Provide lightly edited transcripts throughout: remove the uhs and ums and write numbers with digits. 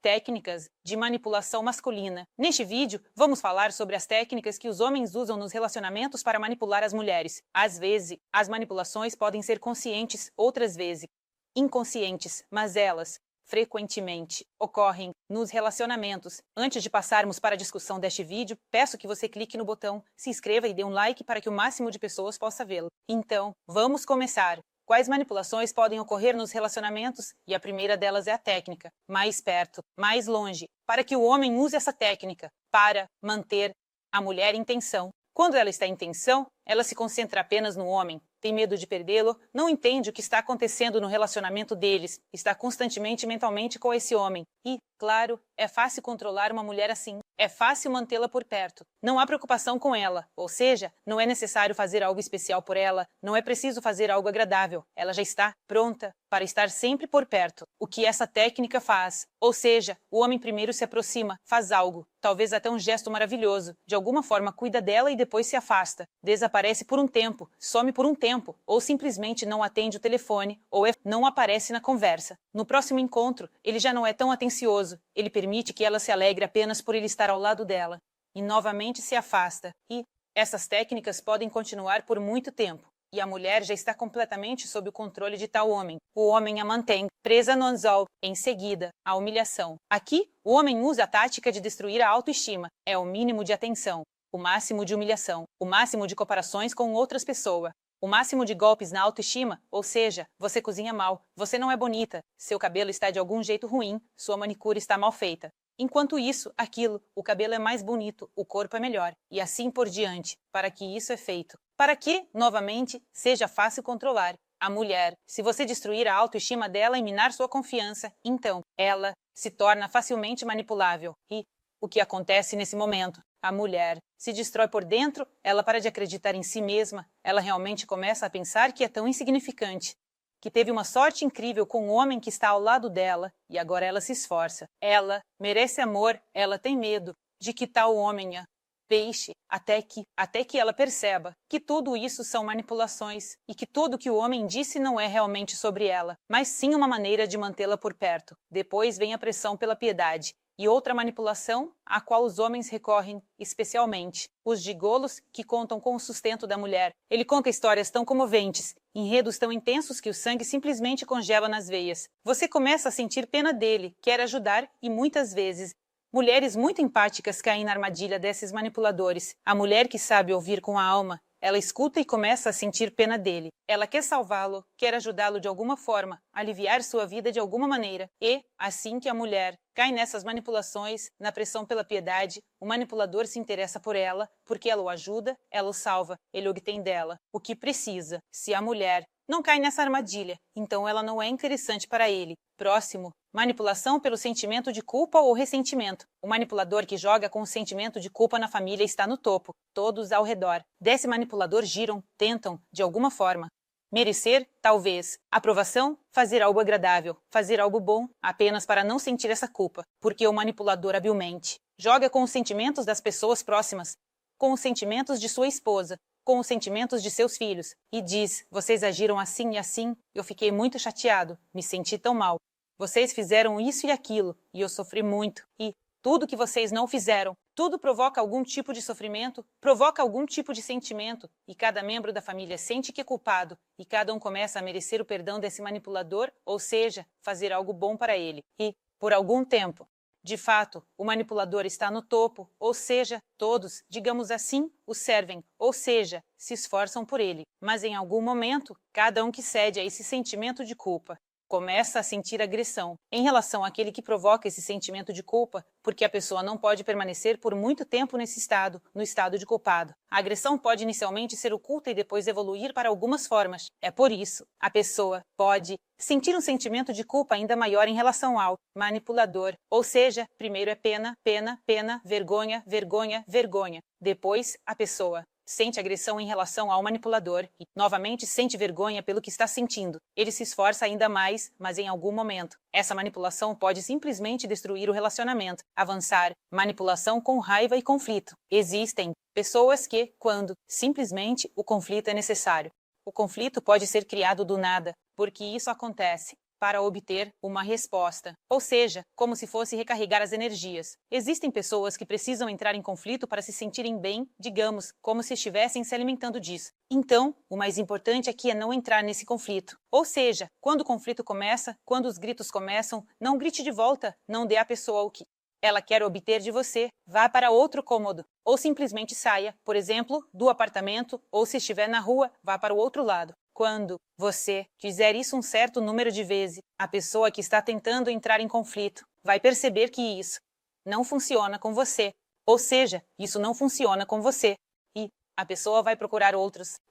Técnicas de manipulação masculina. Neste vídeo, vamos falar sobre as técnicas que os homens usam nos relacionamentos para manipular as mulheres. Às vezes, as manipulações podem ser conscientes, outras vezes inconscientes, mas elas frequentemente ocorrem nos relacionamentos. Antes de passarmos para a discussão deste vídeo, peço que você clique no botão, se inscreva e dê um like para que o máximo de pessoas possa vê-lo. Então, vamos começar. Quais manipulações podem ocorrer nos relacionamentos? E a primeira delas é a técnica. Mais perto, mais longe, para que o homem use essa técnica para manter a mulher em tensão. Quando ela está em tensão, ela se concentra apenas no homem, tem medo de perdê-lo, não entende o que está acontecendo no relacionamento deles, está constantemente mentalmente com esse homem. E, claro, é fácil controlar uma mulher assim. É fácil mantê-la por perto. Não há preocupação com ela, ou seja, não é necessário fazer algo especial por ela, não é preciso fazer algo agradável. Ela já está pronta para estar sempre por perto. O que essa técnica faz? Ou seja, o homem primeiro se aproxima, faz algo, talvez até um gesto maravilhoso, de alguma forma cuida dela e depois se afasta. Desaparece por um tempo, some por um tempo, ou simplesmente não atende o telefone, ou não aparece na conversa. No próximo encontro, ele já não é tão atencioso, ele permite que ela se alegre apenas por ele estar ao lado dela. E novamente se afasta. E essas técnicas podem continuar por muito tempo. E a mulher já está completamente sob o controle de tal homem. O homem a mantém presa no anzol. Em seguida, a humilhação. Aqui, o homem usa a tática de destruir a autoestima. É o mínimo de atenção, o máximo de humilhação, o máximo de comparações com outras pessoas, o máximo de golpes na autoestima, ou seja, você cozinha mal, você não é bonita, seu cabelo está de algum jeito ruim, sua manicure está mal feita. Enquanto isso, aquilo, o cabelo é mais bonito, o corpo é melhor, e assim por diante, para que isso é feito. Para que, novamente, seja fácil controlar a mulher. Se você destruir a autoestima dela e minar sua confiança, então ela se torna facilmente manipulável. E o que acontece nesse momento? A mulher se destrói por dentro, ela para de acreditar em si mesma, ela realmente começa a pensar que é tão insignificante, que teve uma sorte incrível com o homem que está ao lado dela e agora ela se esforça. Ela merece amor, ela tem medo de que tal homem a deixe até que ela perceba que tudo isso são manipulações e que tudo que o homem disse não é realmente sobre ela, mas sim uma maneira de mantê-la por perto. Depois vem a pressão pela piedade. E outra manipulação, a qual os homens recorrem especialmente, os gigolos que contam com o sustento da mulher. Ele conta histórias tão comoventes, enredos tão intensos que o sangue simplesmente congela nas veias. Você começa a sentir pena dele, quer ajudar e muitas vezes mulheres muito empáticas caem na armadilha desses manipuladores. A mulher que sabe ouvir com a alma, ela escuta e começa a sentir pena dele. Ela quer salvá-lo, quer ajudá-lo de alguma forma, aliviar sua vida de alguma maneira. E, assim que a mulher cai nessas manipulações, na pressão pela piedade, o manipulador se interessa por ela, porque ela o ajuda, ela o salva, ele obtém dela o que precisa. Se a mulher não cai nessa armadilha, então ela não é interessante para ele. Próximo. Manipulação pelo sentimento de culpa ou ressentimento. O manipulador que joga com o sentimento de culpa na família está no topo. Todos ao redor desse manipulador giram, tentam, de alguma forma, merecer, talvez. Aprovação, fazer algo agradável, fazer algo bom, apenas para não sentir essa culpa. Porque o manipulador habilmente joga com os sentimentos das pessoas próximas, com os sentimentos de sua esposa, com os sentimentos de seus filhos, e diz, vocês agiram assim e assim, eu fiquei muito chateado, me senti tão mal. Vocês fizeram isso e aquilo, e eu sofri muito. E tudo que vocês não fizeram, tudo provoca algum tipo de sofrimento, provoca algum tipo de sentimento, e cada membro da família sente que é culpado, e cada um começa a merecer o perdão desse manipulador, ou seja, fazer algo bom para ele. E, por algum tempo, de fato, o manipulador está no topo, ou seja, todos, digamos assim, o servem, ou seja, se esforçam por ele. Mas em algum momento, cada um que cede a esse sentimento de culpa começa a sentir agressão em relação àquele que provoca esse sentimento de culpa, porque a pessoa não pode permanecer por muito tempo nesse estado, no estado de culpado. A agressão pode inicialmente ser oculta e depois evoluir para algumas formas. É por isso, a pessoa pode sentir um sentimento de culpa ainda maior em relação ao manipulador. Ou seja, primeiro é pena, pena, pena, vergonha, vergonha, vergonha. Depois, a pessoa sente agressão em relação ao manipulador e, novamente, sente vergonha pelo que está sentindo. Ele se esforça ainda mais, mas em algum momento, essa manipulação pode simplesmente destruir o relacionamento, avançar, manipulação com raiva e conflito. Existem pessoas que, quando, simplesmente, o conflito é necessário. O conflito pode ser criado do nada, porque isso acontece para obter uma resposta, ou seja, como se fosse recarregar as energias. Existem pessoas que precisam entrar em conflito para se sentirem bem, digamos, como se estivessem se alimentando disso. Então, o mais importante aqui é não entrar nesse conflito. Ou seja, quando o conflito começa, quando os gritos começam, não grite de volta, não dê à pessoa o que ela quer obter de você, vá para outro cômodo, ou simplesmente saia, por exemplo, do apartamento, ou se estiver na rua, vá para o outro lado. Quando você fizer isso um certo número de vezes, a pessoa que está tentando entrar em conflito vai perceber que isso não funciona com você, ou seja, isso não funciona com você, e a pessoa vai procurar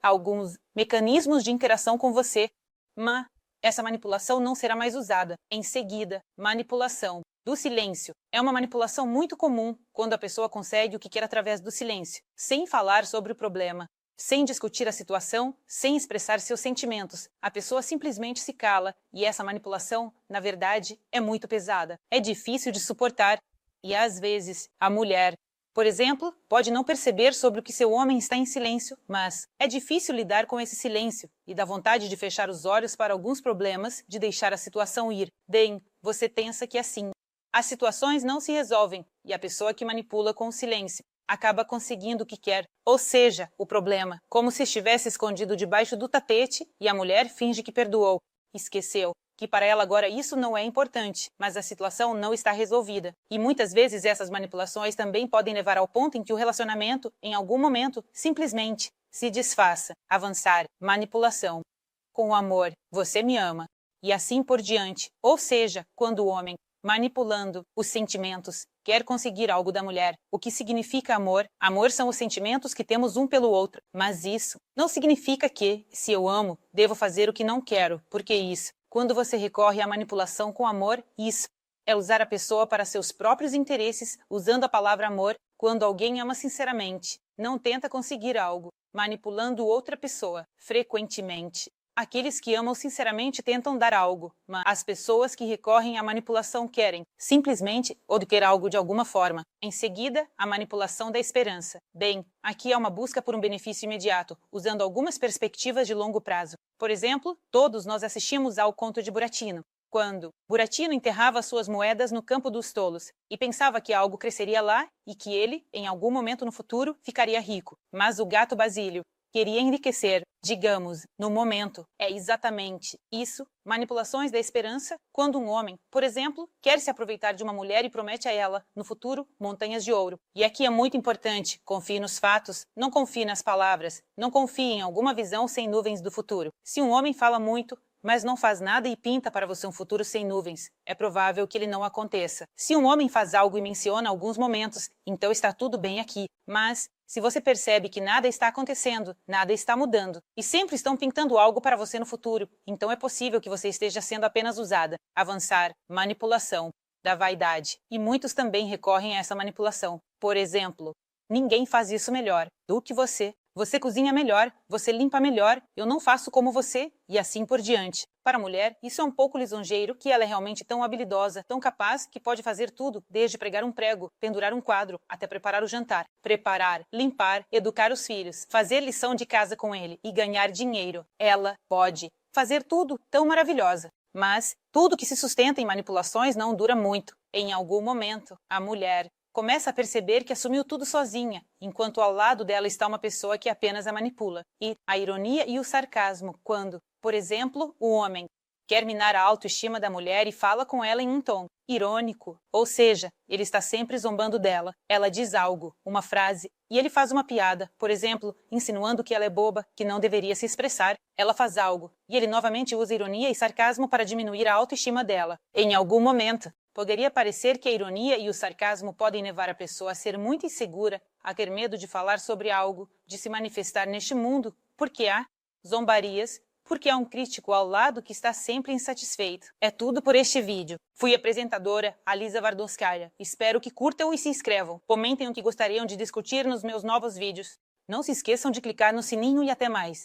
alguns mecanismos de interação com você, mas essa manipulação não será mais usada. Em seguida, manipulação do silêncio. É uma manipulação muito comum quando a pessoa consegue o que quer através do silêncio, sem falar sobre o problema, sem discutir a situação, sem expressar seus sentimentos. A pessoa simplesmente se cala e essa manipulação, na verdade, é muito pesada. É difícil de suportar e, às vezes, a mulher, por exemplo, pode não perceber sobre o que seu homem está em silêncio, mas é difícil lidar com esse silêncio e dá vontade de fechar os olhos para alguns problemas, de deixar a situação ir. Bem, você pensa que assim as situações não se resolvem e a pessoa que manipula com o silêncio acaba conseguindo o que quer, ou seja, o problema, como se estivesse escondido debaixo do tapete e a mulher finge que perdoou, esqueceu que para ela agora isso não é importante, mas a situação não está resolvida. E muitas vezes essas manipulações também podem levar ao ponto em que o relacionamento, em algum momento, simplesmente se desfaça. Avançar, manipulação. Com o amor, você me ama. E assim por diante. Ou seja, quando o homem, manipulando os sentimentos, quer conseguir algo da mulher. O que significa amor? Amor são os sentimentos que temos um pelo outro. Mas isso não significa que, se eu amo, devo fazer o que não quero, porque isso, quando você recorre à manipulação com amor, isso é usar a pessoa para seus próprios interesses, usando a palavra amor, quando alguém ama sinceramente, não tenta conseguir algo, manipulando outra pessoa, frequentemente. Aqueles que amam sinceramente tentam dar algo, mas as pessoas que recorrem à manipulação querem, simplesmente, obter algo de alguma forma. Em seguida, a manipulação da esperança. Bem, aqui há uma busca por um benefício imediato, usando algumas perspectivas de longo prazo. Por exemplo, todos nós assistimos ao conto de Buratino, quando Buratino enterrava suas moedas no campo dos tolos e pensava que algo cresceria lá e que ele, em algum momento no futuro, ficaria rico. Mas o gato Basílio queria enriquecer, digamos, no momento. É exatamente isso, manipulações da esperança, quando um homem, por exemplo, quer se aproveitar de uma mulher e promete a ela, no futuro, montanhas de ouro. E aqui é muito importante, confie nos fatos, não confie nas palavras, não confie em alguma visão sem nuvens do futuro. Se um homem fala muito, mas não faz nada e pinta para você um futuro sem nuvens, é provável que ele não aconteça. Se um homem faz algo e menciona alguns momentos, então está tudo bem aqui. Mas, se você percebe que nada está acontecendo, nada está mudando, e sempre estão pintando algo para você no futuro, então é possível que você esteja sendo apenas usada. Avançar, manipulação, da vaidade. E muitos também recorrem a essa manipulação. Por exemplo, ninguém faz isso melhor do que você. Você cozinha melhor, você limpa melhor, eu não faço como você, e assim por diante. Para a mulher, isso é um pouco lisonjeiro que ela é realmente tão habilidosa, tão capaz, que pode fazer tudo, desde pregar um prego, pendurar um quadro, até preparar o jantar. Preparar, limpar, educar os filhos, fazer lição de casa com ele e ganhar dinheiro. Ela pode fazer tudo tão maravilhosa. Mas tudo que se sustenta em manipulações não dura muito. Em algum momento, a mulher começa a perceber que assumiu tudo sozinha, enquanto ao lado dela está uma pessoa que apenas a manipula. E a ironia e o sarcasmo quando, por exemplo, o homem quer minar a autoestima da mulher e fala com ela em um tom irônico, ou seja, ele está sempre zombando dela. Ela diz algo, uma frase, e ele faz uma piada, por exemplo, insinuando que ela é boba, que não deveria se expressar. Ela faz algo, e ele novamente usa ironia e sarcasmo para diminuir a autoestima dela. Em algum momento, poderia parecer que a ironia e o sarcasmo podem levar a pessoa a ser muito insegura, a ter medo de falar sobre algo, de se manifestar neste mundo, porque há zombarias, porque há um crítico ao lado que está sempre insatisfeito. É tudo por este vídeo. Fui a apresentadora Alisa Vardonskaya. Espero que curtam e se inscrevam. Comentem o que gostariam de discutir nos meus novos vídeos. Não se esqueçam de clicar no sininho e até mais.